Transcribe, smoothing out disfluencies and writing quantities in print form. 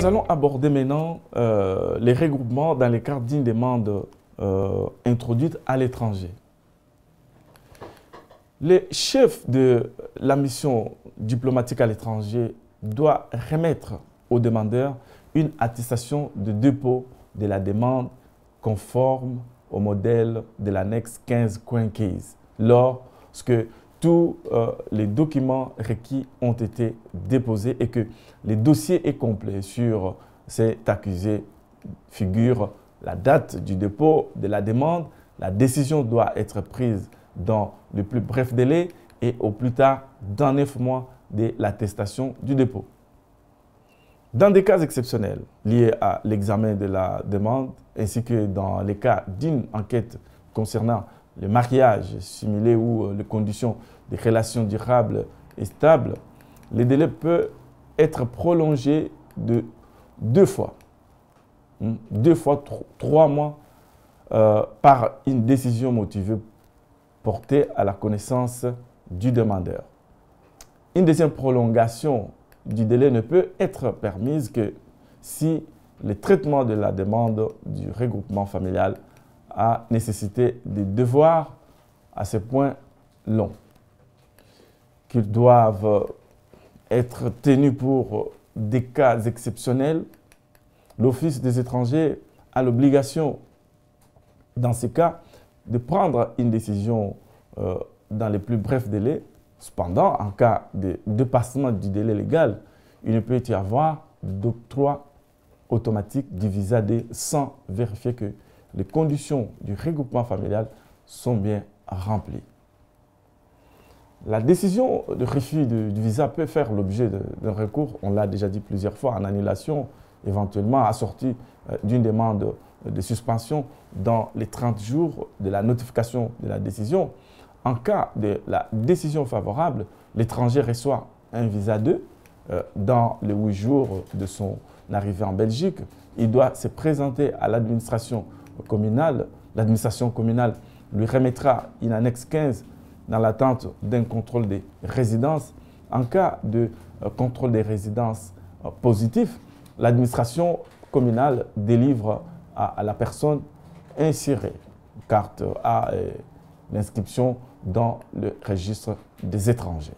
nous allons aborder maintenant les regroupements dans les cadres d'une demande introduite à l'étranger. Les chefs de la mission diplomatique à l'étranger doivent remettre au demandeur une attestation de dépôt de la demande conforme au modèle de l'annexe 15.15 lorsque tous les documents requis ont été déposés et que le dossier est complet. Sur cet accusé figure la date du dépôt de la demande. La décision doit être prise dans le plus bref délai et au plus tard dans 9 mois de l'attestation du dépôt. Dans des cas exceptionnels liés à l'examen de la demande, ainsi que dans les cas d'une enquête concernant le mariage simulé ou les conditions de relations durables et stables, le délai peut être prolongé de 2 fois. 2 fois 3 mois par une décision motivée portée à la connaissance du demandeur. Une deuxième prolongation du délai ne peut être permise que si le traitement de la demande du regroupement familial a nécessité des devoirs à ce point longs, qu'ils doivent être tenus pour des cas exceptionnels. L'Office des étrangers a l'obligation, dans ces cas, de prendre une décision dans les plus brefs délais. Cependant, en cas de dépassement du délai légal, il ne peut y avoir d'octroi automatique du visa D sans vérifier que les conditions du regroupement familial sont bien remplies. La décision de refus du visa peut faire l'objet d'un recours, on l'a déjà dit plusieurs fois, en annulation, éventuellement assortie d'une demande de suspension dans les 30 jours de la notification de la décision. En cas de la décision favorable, l'étranger reçoit un visa 2 dans les 8 jours de son arrivée en Belgique. Il doit se présenter à l'administration communale. L'administration communale lui remettra une annexe 15 dans l'attente d'un contrôle des résidences. En cas de contrôle des résidences positif, l'administration communale délivre à la personne insérée carte à l'inscription dans le registre des étrangers.